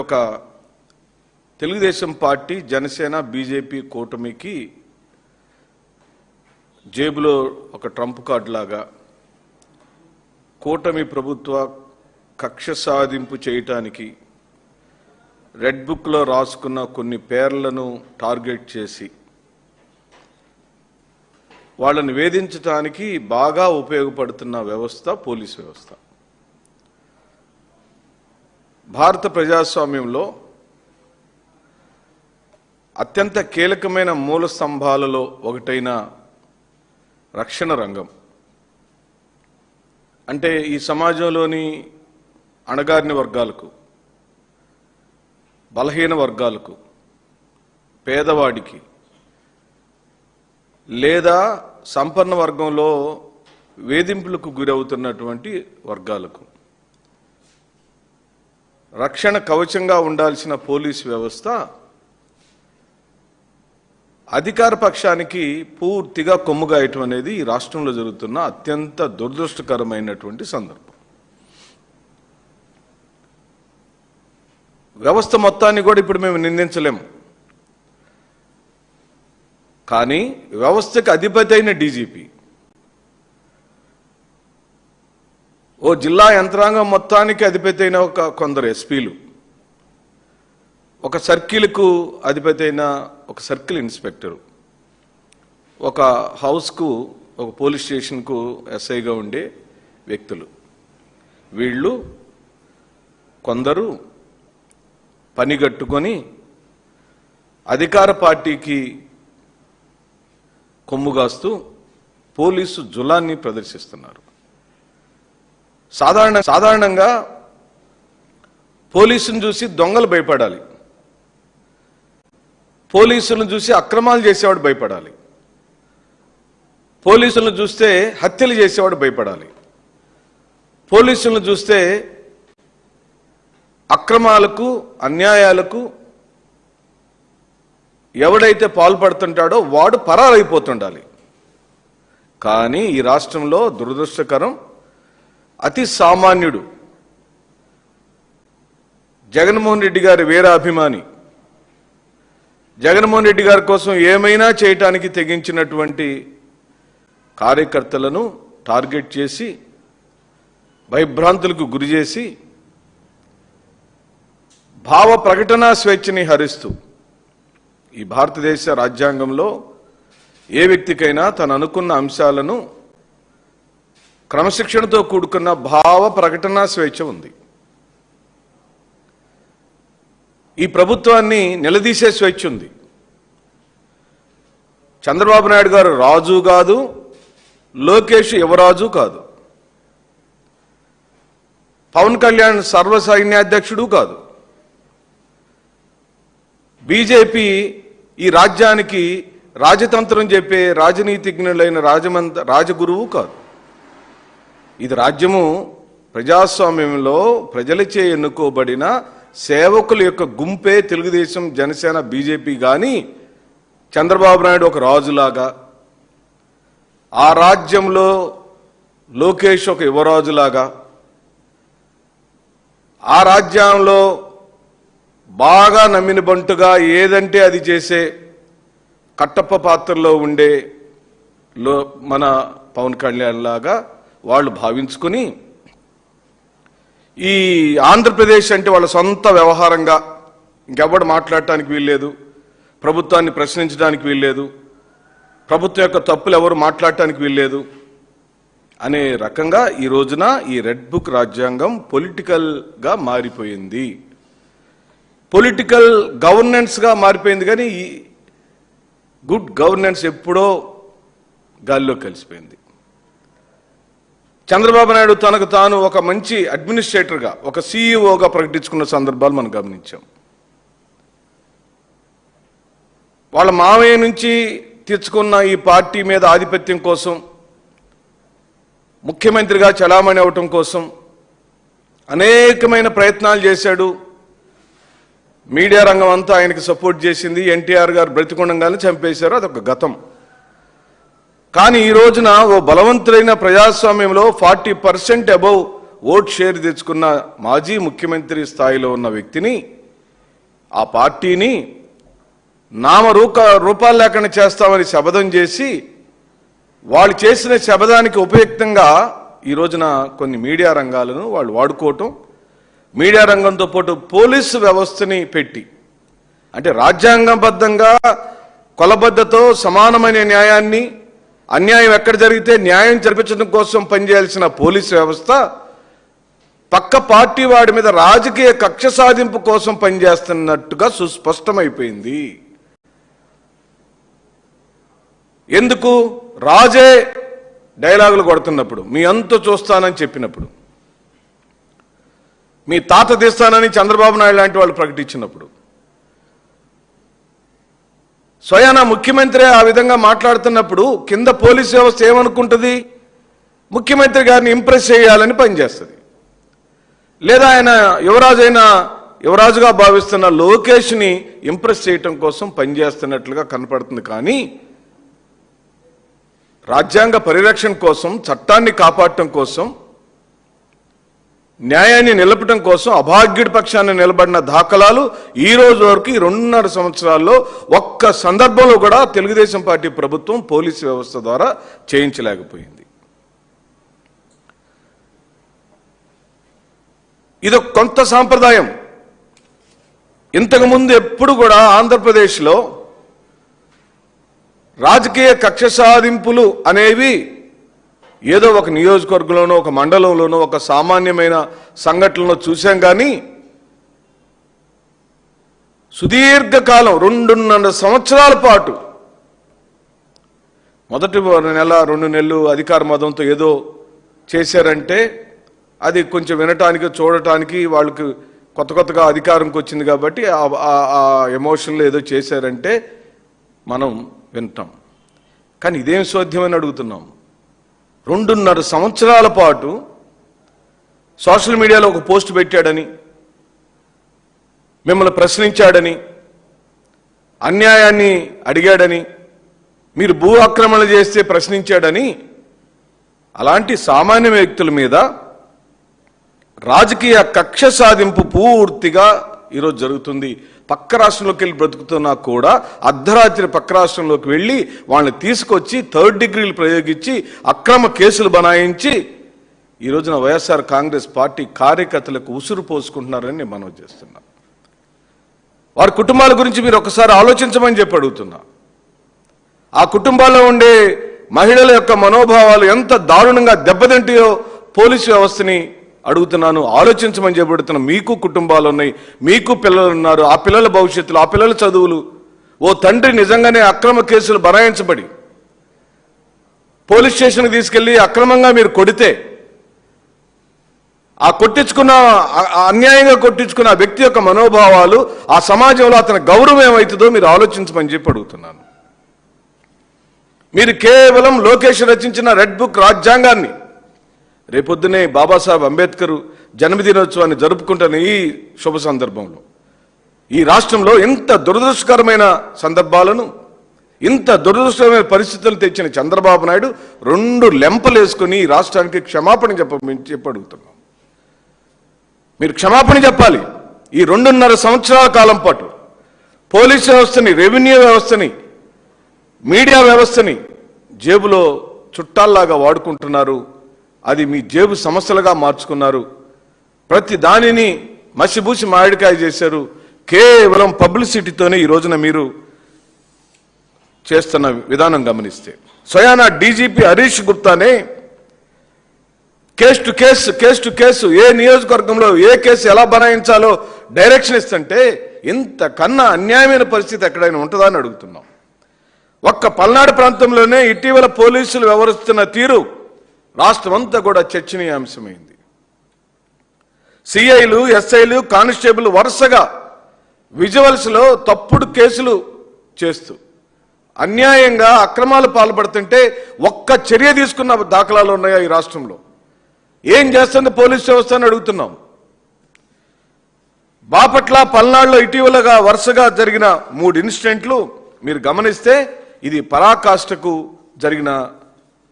ఒక Telugu Desam party Janasena BJP కూటమికి జేబులో ఒక ట్రంప్ కార్డు లాగా కూటమి ప్రభుత్వ కక్ష సాధింపు చేయటానికి రెడ్ బుక్ లో రాసుకున్న కొన్ని పేర్లను టార్గెట్ చేసి వాళ్ళని వేధించడానికి బాగా ఉపయోగపడుతున్న వ్యవస్థ పోలీస్ వ్యవస్థ. భారత ప్రజాస్వామ్యంలో అత్యంత కీలకమైన మూల స్తంభాలలో ఒకటైన రక్షణ రంగం అంటే ఈ సమాజంలోని అణగారిన వర్గాలకు, బలహీన వర్గాలకు, పేదవాడికి లేదా సంపన్న వర్గంలో వేధింపులకు గురవుతున్నటువంటి వర్గాలకు రక్షణ కవచంగా ఉండాల్సిన పోలీస్ వ్యవస్థ అధికార పక్షానికి పూర్తిగా కొమ్ముగాయటం అనేది ఈ రాష్ట్రంలో జరుగుతున్న అత్యంత దురదృష్టకరమైనటువంటి సందర్భం. వ్యవస్థ మొత్తాన్ని కూడా ఇప్పుడు మేము నిందించలేము, కానీ వ్యవస్థకు అధిపతి అయిన డీజీపీ ఓ జిల్లా యంత్రాంగం మొత్తానికి అధిపతి అయిన కొందరు ఎస్పీలు, ఒక సర్కిల్కు అధిపతి అయిన ఒక సర్కిల్ ఇన్స్పెక్టరు, ఒక హౌస్కు ఒక పోలీస్ స్టేషన్కు ఎస్ఐగా ఉండే వ్యక్తులు, వీళ్ళు కొందరు పనిగట్టుకొని అధికార పార్టీకి కొమ్ముగాస్తూ పోలీసు జులాన్ని ప్రదర్శిస్తున్నారు. సాధారణంగా పోలీసును చూసి దొంగలు భయపడాలి, పోలీసులను చూసి అక్రమాలు చేసేవాడు భయపడాలి, పోలీసులను చూస్తే హత్యలు చేసేవాడు భయపడాలి, పోలీసులను చూస్తే అక్రమాలకు అన్యాయాలకు ఎవడైతే పాల్పడుతుంటాడో వాడు పరారైపోతుండాలి. కానీ ఈ రాష్ట్రంలో దురదృష్టకరం, అతి సామాన్యుడు జగన్మోహన్ రెడ్డి గారి వీరాభిమాని, జగన్మోహన్ రెడ్డి గారి కోసం ఏమైనా చేయటానికి తెగించినటువంటి కార్యకర్తలను టార్గెట్ చేసి భయభ్రాంతులకు గురి చేసి భావ ప్రకటనా స్వేచ్ఛని హరిస్తూ ఈ భారతదేశ రాజ్యాంగంలో ఏ వ్యక్తికైనా తను అనుకున్న అంశాలను క్రమశిక్షణతో కూడుకున్న భావ ప్రకటనా స్వేచ్ఛ ఉంది. ఈ ప్రభుత్వాన్ని నిలదీసే స్వేచ్ఛ ఉంది. చంద్రబాబు నాయుడు గారు రాజు కాదు, లోకేష్ యువరాజు కాదు, పవన్ కళ్యాణ్ సర్వసైన్యాధ్యక్షుడు కాదు, బీజేపీ ఈ రాజ్యానికి రాజతంత్రం చెప్పే రాజనీతిజ్ఞులైన రాజగురువు కాదు. ఇది రాజ్యము ప్రజాస్వామ్యంలో ప్రజలచే ఎన్నుకోబడిన సేవకుల యొక్క గుంపే తెలుగుదేశం, జనసేన, బీజేపీ. కానీ చంద్రబాబు నాయుడు ఒక రాజులాగా, ఆ రాజ్యంలో లోకేష్ ఒక యువరాజులాగా, ఆ రాజ్యంలో బాగా నమ్మిన బంటుగా ఏదంటే అది చేసే కట్టప్ప పాత్రలో ఉండే మన పవన్ కళ్యాణ్ లాగా వాళ్ళు భావించుకుని ఈ ఆంధ్రప్రదేశ్ అంటే వాళ్ళ సొంత వ్యవహారంగా ఇంకెవడు మాట్లాడటానికి వీల్లేదు, ప్రభుత్వాన్ని ప్రశ్నించడానికి వీల్లేదు, ప్రభుత్వం యొక్క తప్పులు ఎవరు మాట్లాడటానికి వీల్లేదు అనే రకంగా ఈ రోజున ఈ రెడ్ బుక్ రాజ్యాంగం పొలిటికల్గా మారిపోయింది, పొలిటికల్ గవర్నెన్స్గా మారిపోయింది. కానీ ఈ గుడ్ గవర్నెన్స్ ఎప్పుడో గాల్లో కలిసిపోయింది. చంద్రబాబు నాయుడు తనకు తాను ఒక మంచి అడ్మినిస్ట్రేటర్గా, ఒక సీఈఓగా ప్రకటించుకున్న సందర్భాలు మనం గమనించాం. వాళ్ళ మావయ్య నుంచి తెచ్చుకున్న ఈ పార్టీ మీద ఆధిపత్యం కోసం, ముఖ్యమంత్రిగా చలామణి అవటం కోసం అనేకమైన ప్రయత్నాలు చేశాడు. మీడియా రంగం అంతా ఆయనకి సపోర్ట్ చేసింది. ఎన్టీఆర్ గారు బ్రతికుండగానే చంపేశారు, అదొక గతం. కానీ ఈ రోజున ఓ బలవంతులైన ప్రజాస్వామ్యంలో 40% అబౌవ్ ఓట్ షేర్ తెచ్చుకున్న మాజీ ముఖ్యమంత్రి స్థాయిలో ఉన్న వ్యక్తిని ఆ పార్టీని రూపాలు లేకుండా చేస్తామని శపథం చేసి వాళ్ళు చేసిన శపథానికి ఉపయుక్తంగా ఈ రోజున కొన్ని మీడియా రంగాలను వాళ్ళు వాడుకోవటం, మీడియా రంగంతో పాటు పోలీసు వ్యవస్థని పెట్టి, అంటే రాజ్యాంగబద్ధంగా కొలబద్దతో సమానమైన న్యాయాన్ని, అన్యాయం ఎక్కడ జరిగితే న్యాయం జరిపించడం కోసం పనిచేయాల్సిన పోలీసు వ్యవస్థ పక్క పార్టీ వాడి మీద రాజకీయ కక్ష సాధింపు కోసం పనిచేస్తున్నట్టుగా సుస్పష్టమైపోయింది. ఎందుకు? రాజే డైలాగులు కొడుతున్నప్పుడు, మీ అంతు చూస్తానని చెప్పినప్పుడు, మీ తాత తీస్తానని చంద్రబాబు నాయుడు లాంటి వాళ్ళు ప్రకటించినప్పుడు, స్వయానా ముఖ్యమంత్రి ఆ విధంగా మాట్లాడుతున్నప్పుడు కింద పోలీస్ వ్యవస్థ ఏమనుకుంటుంది? ముఖ్యమంత్రి గారిని ఇంప్రెస్ చేయాలని పనిచేస్తుంది. లేదా ఆయన యువరాజుగా భావిస్తున్న లోకేష్ని ఇంప్రెస్ చేయటం కోసం పనిచేస్తున్నట్లుగా కనపడుతుంది. కానీ రాజ్యాంగ పరిరక్షణ కోసం, చట్టాన్ని కాపాడటం కోసం, న్యాయాన్ని నిలపడం కోసం అభాగ్యుడి పక్షాన్ని నిలబడిన దాఖలాలు ఈ రోజు వరకు ఈ 2.5 సంవత్సరాల్లో ఒక్క సందర్భంలో కూడా తెలుగుదేశం పార్టీ ప్రభుత్వం పోలీసు వ్యవస్థ ద్వారా చేయించలేకపోయింది. ఇది కొంత సాంప్రదాయం. ఇంతకుముందు ఎప్పుడు కూడా ఆంధ్రప్రదేశ్లో రాజకీయ కక్ష సాధింపులు అనేవి ఏదో ఒక నియోజకవర్గంలోనో, ఒక మండలంలోనో, ఒక సామాన్యమైన సంఘటనలో చూశాం. కానీ సుదీర్ఘకాలం 2.5 సంవత్సరాల పాటు మొదటి నెల 2 నెలలు అధికార మదంతో ఏదో చేశారంటే అది కొంచెం వినటానికి, చూడటానికి వాళ్ళకి కొత్తగా అధికారంకి వచ్చింది కాబట్టి ఆ ఎమోషన్లో ఏదో చేశారంటే మనం వింటాం. కానీ ఇదేం సోధ్యమని అడుగుతున్నాం. 2.5 సంవత్సరాల పాటు సోషల్ మీడియాలో ఒక పోస్ట్ పెట్టాడని, మిమ్మల్ని ప్రశ్నించాడని, అన్యాయాన్ని అడిగాడని, మీరు భూ ఆక్రమణ చేస్తే ప్రశ్నించాడని, అలాంటి సామాన్య వ్యక్తుల మీద రాజకీయ కక్ష సాధింపు పూర్తిగా ఈరోజు జరుగుతుంది. పక్క రాష్ట్రంలోకి వెళ్ళి బ్రతుకుతున్నా కూడా అర్ధరాత్రి పక్క రాష్ట్రంలోకి వెళ్ళి వాళ్ళని తీసుకొచ్చి 3rd డిగ్రీలు ప్రయోగించి అక్రమ కేసులు బనాయించి ఈ రోజున వైఎస్ఆర్ కాంగ్రెస్ పార్టీ కార్యకర్తలకు ఉసురు పోసుకుంటున్నారని నేను మనవి చేస్తున్నా. వారి కుటుంబాల గురించి మీరు ఒకసారి ఆలోచించమని చెప్పి అడుగుతున్నా. ఆ కుటుంబాల్లో ఉండే మహిళల యొక్క మనోభావాలు ఎంత దారుణంగా దెబ్బతింటాయో పోలీసు వ్యవస్థని అడుగుతున్నాను. ఆలోచించమని చెప్పబడుతున్నా. మీకు కుటుంబాలు ఉన్నాయి, మీకు పిల్లలు ఉన్నారు. ఆ పిల్లల భవిష్యత్తులు, ఆ పిల్లల చదువులు, ఓ తండ్రి నిజంగానే అక్రమ కేసులు బనాయించబడి పోలీస్ స్టేషన్కి తీసుకెళ్లి అక్రమంగా మీరు కొడితే, ఆ అన్యాయంగా కొట్టించుకున్న ఆ వ్యక్తి యొక్క మనోభావాలు, ఆ సమాజంలో అతని గౌరవం ఏమవుతుందో మీరు ఆలోచించమని చెప్పి అడుగుతున్నాను. మీరు కేవలం లోకేష్ రచించిన రెడ్ బుక్ రాజ్యాంగాన్ని, రేపొద్దునే బాబాసాహెబ్ అంబేద్కర్ జన్మదినోత్సవాన్ని జరుపుకుంటున్న ఈ శుభ సందర్భంలో ఈ రాష్ట్రంలో ఇంత దురదృష్టకరమైన సందర్భాలను, ఇంత దురదృష్టకరమైన పరిస్థితులను తెచ్చిన చంద్రబాబు నాయుడు 2 లెంపలు వేసుకుని ఈ రాష్ట్రానికి క్షమాపణ చెప్పి అడుగుతున్నాం. మీరు క్షమాపణ చెప్పాలి. ఈ 2.5 సంవత్సరాల కాలం పాటు పోలీసు వ్యవస్థని, రెవెన్యూ వ్యవస్థని, మీడియా వ్యవస్థని జేబులో చుట్టాల్లాగా వాడుకుంటున్నారు. అది మీ జేబు సమస్యలుగా మార్చుకున్నారు. ప్రతి దానిని మసిబూసి మామిడికాయ చేశారు. కేవలం పబ్లిసిటీతోనే ఈ రోజున మీరు చేస్తున్న విధానం గమనిస్తే, స్వయానా డీజీపీ హరీష్ గుప్తానే కేసు టు కేసు ఏ నియోజకవర్గంలో ఏ కేసు ఎలా బనాయించాలో డైరెక్షన్ ఇస్తుంటే ఇంతకన్నా అన్యాయమైన పరిస్థితి ఎక్కడైనా ఉంటుందా అని అడుగుతున్నాం. ఒక్క పల్నాడు ప్రాంతంలోనే ఇటీవల పోలీసులు వ్యవహరిస్తున్న తీరు రాష్ట్రమంతా కూడా చర్చనీయాంశమైంది. సిఐలు, ఎస్ఐలు, కానిస్టేబుల్ వరుసగా విజువల్స్లో తప్పుడు కేసులు చేస్తూ అన్యాయంగా అక్రమాలు పాల్పడుతుంటే ఒక్క చర్య తీసుకున్న దాఖలాలు ఉన్నాయా ఈ రాష్ట్రంలో? ఏం చేస్తుంది పోలీస్ వ్యవస్థ అని అడుగుతున్నాం. బాపట్ల, పల్నాడులో ఇటీవలగా వరుసగా జరిగిన 3 ఇన్సిడెంట్లు మీరు గమనిస్తే ఇది పరాకాష్ఠకు జరిగిన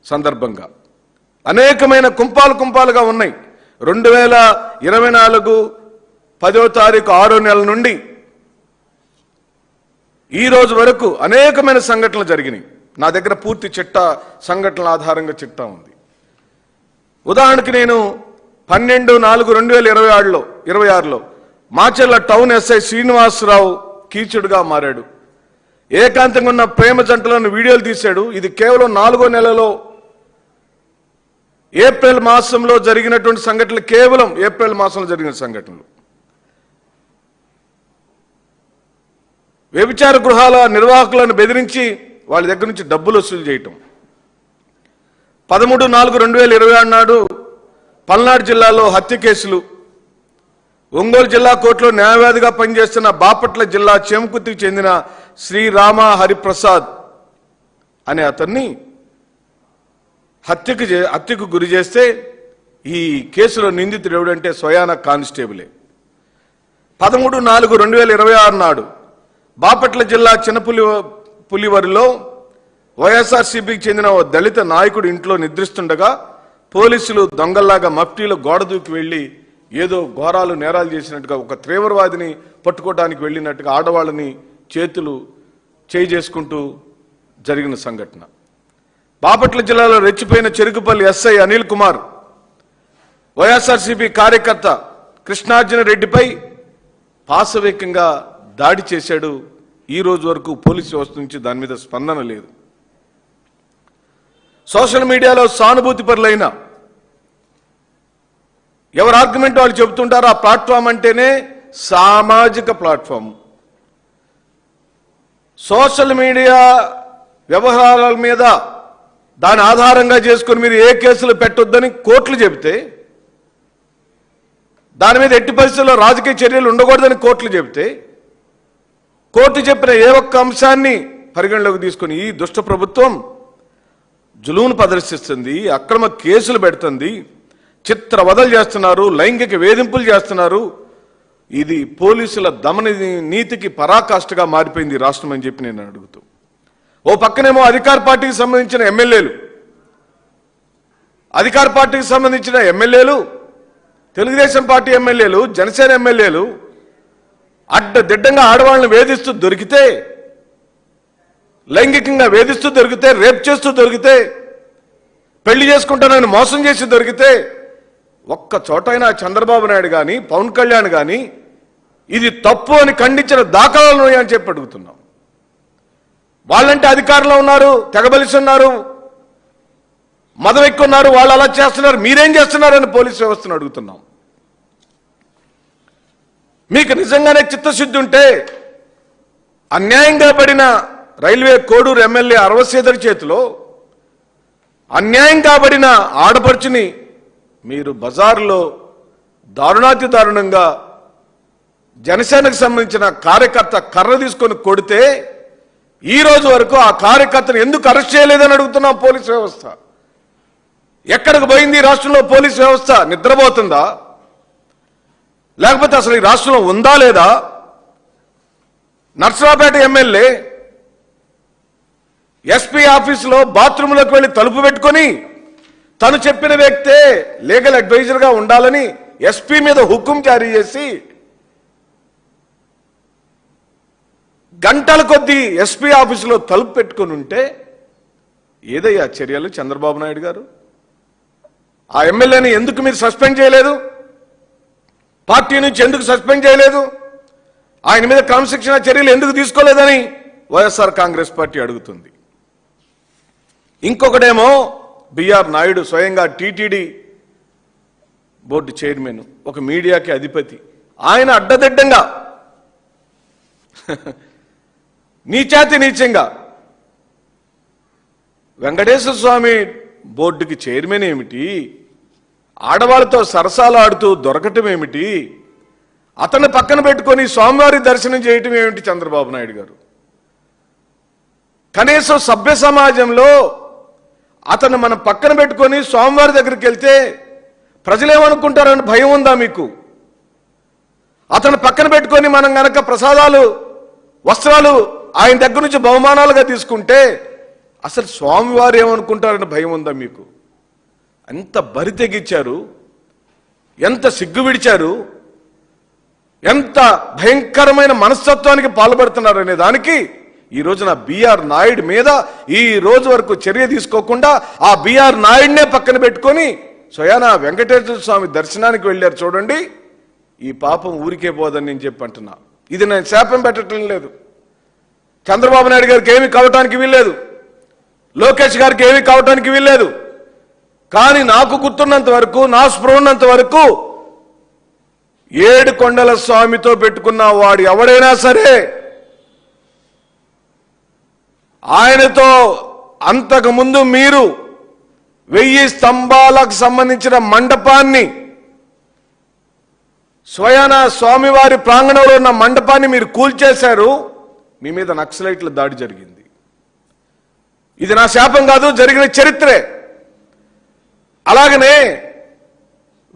సందర్భంగా అనేకమైన కుంపాలుగా ఉన్నాయి. 2024 10వ తారీఖు 6వ నెల నుండి ఈ రోజు వరకు అనేకమైన సంఘటనలు జరిగినాయి. నా దగ్గర పూర్తి చిట్టా సంఘటనల ఆధారంగా చిట్టా ఉంది. ఉదాహరణకి నేను 12/4/2026లో మాచర్ల టౌన్ ఎస్ఐ శ్రీనివాసరావు కీచుడుగా మారాడు. ఏకాంతంగా ఉన్న ప్రేమ జంటలను వీడియోలు తీశాడు. ఇది కేవలం 4వ నెలలో ఏప్రిల్ మాసంలో జరిగినటువంటి సంఘటనలు, కేవలం ఏప్రిల్ మాసంలో జరిగిన సంఘటనలు. వ్యభిచార గృహాల నిర్వాహకులను బెదిరించి వాళ్ళ దగ్గర నుంచి డబ్బులు వసూలు చేయటం. 13/4/2026 నాడు పల్నాడు జిల్లాలో హత్య కేసులు. ఒంగోలు జిల్లా కోర్టులో న్యాయవాదిగా పనిచేస్తున్న బాపట్ల జిల్లా చేమకుర్తికి చెందిన శ్రీరామ హరిప్రసాద్ అనే అతన్ని హత్యకు గురి చేస్తే ఈ కేసులో నిందితుడు ఎవడంటే స్వయాన కానిస్టేబులే. 13/4/2026 నాడు బాపట్ల జిల్లా చిన్నపులివరిలో వైఎస్ఆర్సీపీకి చెందిన ఓ దళిత నాయకుడు ఇంట్లో నిద్రిస్తుండగా పోలీసులు దొంగల్లాగా మఫ్టీలో గోడ దూకి వెళ్లి ఏదో ఘోరాలు నేరాలు చేసినట్టుగా, ఒక తీవ్రవాదిని పట్టుకోవడానికి వెళ్ళినట్టుగా ఆడవాళ్ళని చేయి చేసుకుంటూ జరిగిన సంఘటన. బాపట్ల జిల్లాలో రెచ్చిపోయిన చెరుకుపల్లి ఎస్ఐ అనిల్ కుమార్ వైఎస్ఆర్సీపీ కార్యకర్త కృష్ణార్జున రెడ్డిపై పాశవికంగా దాడి చేశాడు. ఈ రోజు వరకు పోలీసు వ్యవస్థ నుంచి దాని మీద స్పందన లేదు. సోషల్ మీడియాలో సానుభూతిపరులైన ఎవరు ఆర్గ్యుమెంట్ వాళ్ళు చెబుతుంటారో ఆ ప్లాట్ఫామ్ అంటేనే సామాజిక ప్లాట్ఫామ్. సోషల్ మీడియా వ్యవహారాల మీద దాని ఆధారంగా చేసుకుని మీరు ఏ కేసులు పెట్టొద్దని కోర్టులు చెబితే, దాని మీద ఎట్టి పరిస్థితుల్లో రాజకీయ చర్యలు ఉండకూడదని కోర్టులు చెబితే, కోర్టు చెప్పిన ఏ ఒక్క అంశాన్ని పరిగణలోకి తీసుకుని ఈ దుష్ట ప్రభుత్వం జులుమును ప్రదర్శిస్తుంది, అక్రమ కేసులు పెడుతుంది, చిత్రవదలు చేస్తున్నారు, లైంగిక వేధింపులు చేస్తున్నారు. ఇది పోలీసుల దమన నీతికి పరాకాష్ఠగా మారిపోయింది రాష్ట్రం అని చెప్పి నేను అడుగుతూ, ఓ పక్కనేమో అధికార పార్టీకి సంబంధించిన ఎమ్మెల్యేలు, తెలుగుదేశం పార్టీ ఎమ్మెల్యేలు, జనసేన ఎమ్మెల్యేలు అడ్డదిడ్డంగా ఆడవాళ్ళని వేధిస్తూ దొరికితే, లైంగికంగా వేధిస్తూ దొరికితే, రేప్ చేస్తూ దొరికితే, పెళ్లి చేసుకుంటానని మోసం చేసి దొరికితే, ఒక్క చోటైనా చంద్రబాబు నాయుడు కానీ పవన్ కళ్యాణ్ కానీ ఇది తప్పు అని ఖండించిన దాఖలాలు అని చెప్పి అడుగుతున్నాం. వాళ్ళంటే అధికారంలో ఉన్నారు, తెగబలిసి ఉన్నారు, మదం ఎక్కున్నారు, వాళ్ళు అలా చేస్తున్నారు, మీరేం చేస్తున్నారని పోలీసు వ్యవస్థను అడుగుతున్నాం. మీకు నిజంగానే చిత్తశుద్ధి ఉంటే అన్యాయంగా పడిన రైల్వే కోడూరు ఎమ్మెల్యే అరవశ్రీధర్ చేతిలో అన్యాయంగా పడిన ఆడపడుచుని మీరు బజారులో దారుణాతి దారుణంగా జనసేనకు సంబంధించిన కార్యకర్త కర్ర తీసుకొని కొడితే ఈ రోజు వరకు ఆ కార్యకర్తను ఎందుకు అరెస్ట్ చేయలేదని అడుగుతున్నాం. పోలీసు వ్యవస్థ ఎక్కడికి పోయింది? రాష్ట్రంలో పోలీసు వ్యవస్థ నిద్రపోతుందా? లేకపోతే అసలు ఈ రాష్ట్రంలో ఉందా లేదా? నర్సరావుపేట ఎమ్మెల్యే ఎస్పీ ఆఫీసులో బాత్రూంలోకి వెళ్ళి తలుపు పెట్టుకొని తను చెప్పిన వ్యక్తే లీగల్ అడ్వైజర్గా ఉండాలని ఎస్పీ మీద హుకుం జారీ చేసి గంటల కొద్దీ ఎస్పీ ఆఫీసులో తలుపు పెట్టుకొని ఉంటే ఏదయ్యా చర్యలు చంద్రబాబు నాయుడు గారు? ఆ ఎమ్మెల్యేని ఎందుకు మీరు సస్పెండ్ చేయలేదు? పార్టీ నుంచి ఎందుకు సస్పెండ్ చేయలేదు? ఆయన మీద క్రమశిక్షణ చర్యలు ఎందుకు తీసుకోలేదని వైఎస్ఆర్ కాంగ్రెస్ పార్టీ అడుగుతుంది. ఇంకొకటేమో బిఆర్ నాయుడు, స్వయంగా టీటీడీ బోర్డు చైర్మన్, ఒక మీడియాకి అధిపతి. ఆయన అడ్డదిడ్డంగా నీచంగా వెంకటేశ్వర స్వామి బోర్డుకి చైర్మన్ ఏమిటి, ఆడవాళ్ళతో సరసాలు ఆడుతూ దొరకటం ఏమిటి, అతన్ని పక్కన పెట్టుకొని స్వామివారి దర్శనం చేయటం ఏమిటి చంద్రబాబు నాయుడు గారు? కనీసం సభ్య సమాజంలో అతను మనం పక్కన పెట్టుకొని స్వామివారి దగ్గరికి వెళ్తే ప్రజలేమనుకుంటారని భయం ఉందా మీకు? అతను పక్కన పెట్టుకొని మనం గనక ప్రసాదాలు, వస్త్రాలు ఆయన దగ్గర నుంచి బహుమానాలుగా తీసుకుంటే అసలు స్వామివారు ఏమనుకుంటారని భయం ఉందా మీకు? ఎంత బరి తెగించారు, ఎంత సిగ్గు విడిచారు, ఎంత భయంకరమైన మనస్తత్వానికి పాల్పడుతున్నారు అనే దానికి ఈ రోజున బిఆర్ నాయుడు మీద ఈ రోజు వరకు చర్య తీసుకోకుండా ఆ బిఆర్ నాయుడినే పక్కన పెట్టుకొని స్వయానా వెంకటేశ్వర స్వామి దర్శనానికి వెళ్ళారు చూడండి. ఈ పాపం ఊరికే పోదని నేను చెప్పి అంటున్నా. ఇది నేను శాపం పెట్టడం లేదు. చంద్రబాబు నాయుడు గారికి ఏమీ కావటానికి వీల్లేదు, లోకేష్ గారికి ఏమీ కావటానికి వీల్లేదు. కానీ నాకు గుర్తున్నంత వరకు, నా స్పృహ ఉన్నంత వరకు ఏడుకొండల స్వామితో పెట్టుకున్న వాడు ఎవడైనా సరే ఆయనతో అంతకుముందు మీరు 1000 స్తంభాలకు సంబంధించిన మండపాన్ని, స్వయానా స్వామివారి ప్రాంగణంలో ఉన్న మండపాన్ని మీరు కూల్చేశారు. మీ మీద నక్సలైట్ల దాడి జరిగింది. ఇది నా శాపం కాదు, జరిగిన చరిత్రే. అలాగనే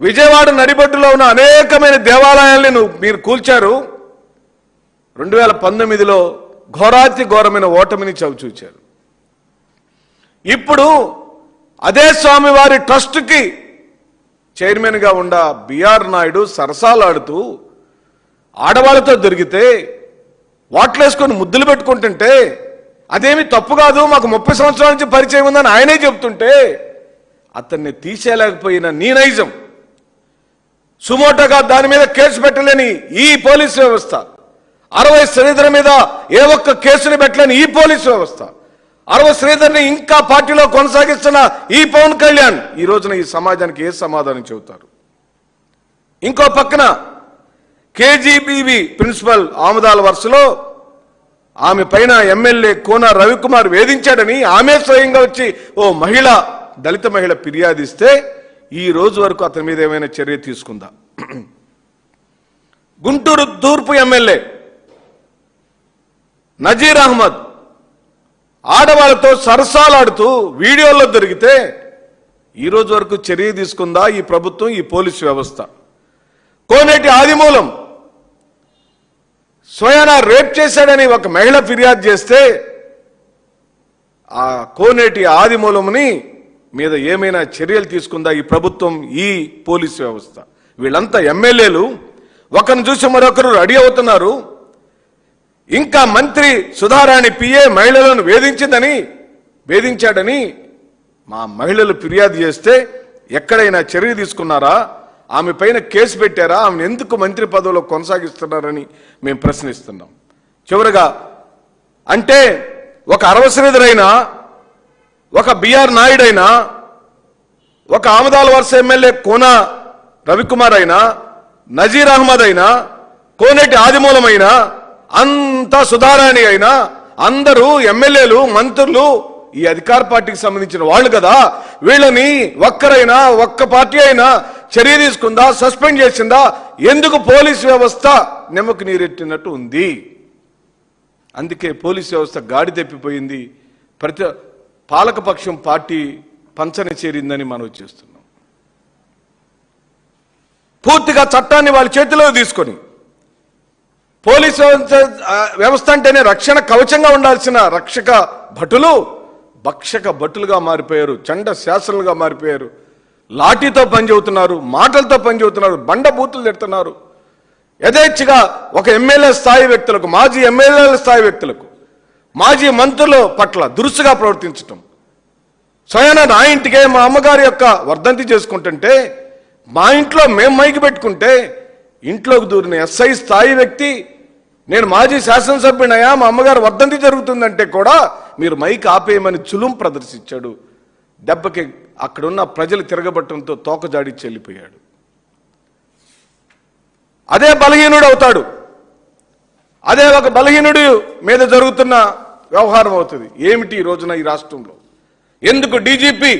విజయవాడ నడిబొడ్డులో ఉన్న అనేకమైన దేవాలయాల్ని మీరు కూల్చారు. 2019లో ఘోరాతి ఘోరమైన ఓటమిని చవిచూచారు. ఇప్పుడు అదే స్వామివారి ట్రస్టుకి చైర్మన్గా ఉన్న బిఆర్ నాయుడు సరసాలాడుతూ ఆడవాళ్ళతో దొరికితే వాట్లేసుకొని ముద్దులు పెట్టుకుంటుంటే అదేమి తప్పు కాదు, మాకు 30 సంవత్సరాల నుంచి పరిచయం ఉందని ఆయనే చెబుతుంటే అతన్ని తీసేయలేకపోయిన నీ నైజం, సుమోటోగా దాని మీద కేసు పెట్టలేని ఈ పోలీసు వ్యవస్థ, 60 శ్రీధర్ మీద ఏ ఒక్క కేసుని పెట్టలేని ఈ పోలీసు వ్యవస్థ, 60 శ్రీధర్ని ఇంకా పార్టీలో కొనసాగిస్తున్న ఈ పవన్ కళ్యాణ్ ఈ రోజున ఈ సమాజానికి ఏ సమాధానం చెబుతారు? ఇంకో పక్కన కేజీబీవి ప్రిన్సిపల్ ఆముదాల వరుసలో ఆమె పైన ఎమ్మెల్యే కోన రవికుమార్ వేధించాడని ఆమె స్వయంగా వచ్చి ఓ మహిళ, దళిత మహిళ ఫిర్యాదిస్తే ఈ రోజు వరకు అతని మీద ఏమైనా చర్య తీసుకుందా? గుంటూరు తూర్పు ఎమ్మెల్యే నజీర్ అహ్మద్ ఆడవాళ్ళతో సరసాలాడుతూ వీడియోల్లో దొరికితే ఈ రోజు వరకు చర్య తీసుకుందా ఈ ప్రభుత్వం, ఈ పోలీసు వ్యవస్థ? కోనేటి ఆదిమూలం స్వయానా రేప్ చేశాడని ఒక మహిళ ఫిర్యాదు చేస్తే ఆ కోనేటి ఆదిమూలంని మీద ఏమైనా చర్యలు తీసుకుందా ఈ ప్రభుత్వం, ఈ పోలీసు వ్యవస్థ? వీళ్ళంతా ఎమ్మెల్యేలు ఒకరిని చూసి మరొకరు రెడీ అవుతున్నారు. ఇంకా మంత్రి సుధారాణి పిఏ మహిళలను వేధించాడని మా మహిళలు ఫిర్యాదు చేస్తే ఎక్కడైనా చర్య తీసుకున్నారా? ఆమె పైన కేసు పెట్టారా? ఆమెను ఎందుకు మంత్రి పదవిలో కొనసాగిస్తున్నారని మేము ప్రశ్నిస్తున్నాం. చివరగా అంటే ఒక 60 శ్రీధరైనా, ఒక బిఆర్ నాయుడు అయినా, ఒక ఆమదాల వరుస ఎమ్మెల్యే కోన రవికుమార్ అయినా, నజీర్ అహ్మద్ అయినా, కోనేటి ఆదిమూలమైనా, అంతా సుధారాణి అయినా అందరూ ఎమ్మెల్యేలు, మంత్రులు ఈ అధికార పార్టీకి సంబంధించిన వాళ్ళు కదా. వీళ్ళని ఒక్కరైనా, ఒక్క పార్టీ అయినా చర్య తీసుకుందా, సస్పెండ్ చేసిందా? ఎందుకు పోలీసు వ్యవస్థ నిమ్మకు నీరెట్టినట్టు ఉంది? అందుకే పోలీసు వ్యవస్థ గాడి తెప్పిపోయింది. పాలకపక్షం పార్టీ పంచన చేరిందని మనం చేస్తున్నాం. పూర్తిగా చట్టాన్ని వాళ్ళ చేతిలో తీసుకొని పోలీసు వ్యవస్థ అంటేనే రక్షణ కవచంగా ఉండాల్సిన రక్షక భటులు భక్షక భటులుగా మారిపోయారు, చండ శాసనలుగా మారిపోయారు. లాఠీతో పనిచేస్తున్నారు, మాటలతో పనిచేస్తున్నారు, బండ బూతులు తిడుతున్నారు. యథేచ్ఛగా ఒక ఎమ్మెల్యే స్థాయి వ్యక్తులకు, మాజీ ఎమ్మెల్యేల స్థాయి వ్యక్తులకు, మాజీ మంత్రుల పట్ల దురుసుగా ప్రవర్తించటం. స్వయానా నా ఇంటికే మా అమ్మగారి యొక్క వర్ధంతి చేసుకుంటుంటే మా ఇంట్లో మేము మైకి పెట్టుకుంటే ఇంట్లోకి దూరిన ఎస్ఐ స్థాయి వ్యక్తి, నేను మాజీ శాసనసభ్యునయ్యా, మా అమ్మగారు వర్ధంతి జరుగుతుందంటే కూడా మీరు మైక్ ఆపేయమని చులుం ప్రదర్శించాడు. దెబ్బకి అక్కడున్న ప్రజలు తిరగబట్టడంతో తోకజాడిచ్చి వెళ్ళిపోయాడు. అదే బలహీనుడు అవుతాడు. అదే ఒక బలహీనుడి మీద జరుగుతున్న వ్యవహారం అవుతుంది. ఏమిటి ఈ రోజున ఈ రాష్ట్రంలో? ఎందుకు డీజీపీ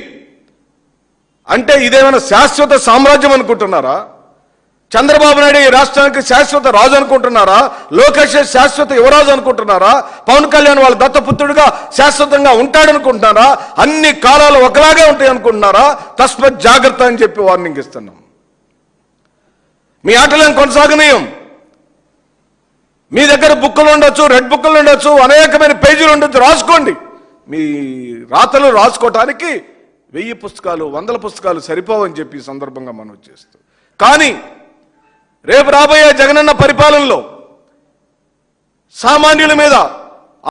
అంటే ఇదేమైనా శాశ్వత సామ్రాజ్యం అనుకుంటున్నారా? చంద్రబాబు నాయుడు ఈ రాష్ట్రానికి శాశ్వత రాజు అనుకుంటున్నారా? లోకేష్ శాశ్వత యువరాజు అనుకుంటున్నారా? పవన్ కళ్యాణ్ వాళ్ళ దత్తపుత్రుడిగా శాశ్వతంగా ఉంటాడనుకుంటున్నారా? అన్ని కాలాలు ఒకలాగే ఉంటాయి అనుకుంటున్నారా? తస్మత్ జాగ్రత్త అని చెప్పి వార్నింగ్ ఇస్తున్నాం. మీ ఆటలను కొనసాగనీయం. మీ దగ్గర బుక్కులు ఉండొచ్చు, రెడ్ బుక్కులు ఉండొచ్చు, అనేకమైన పేజీలు ఉండొచ్చు, రాసుకోండి. మీ రాతలు రాసుకోవటానికి 1000 పుస్తకాలు, 100 పుస్తకాలు సరిపోవని చెప్పి ఈ సందర్భంగా మనం చేస్తూ, కానీ రేపు రాబోయే జగనన్న పరిపాలనలో సామాన్యుల మీద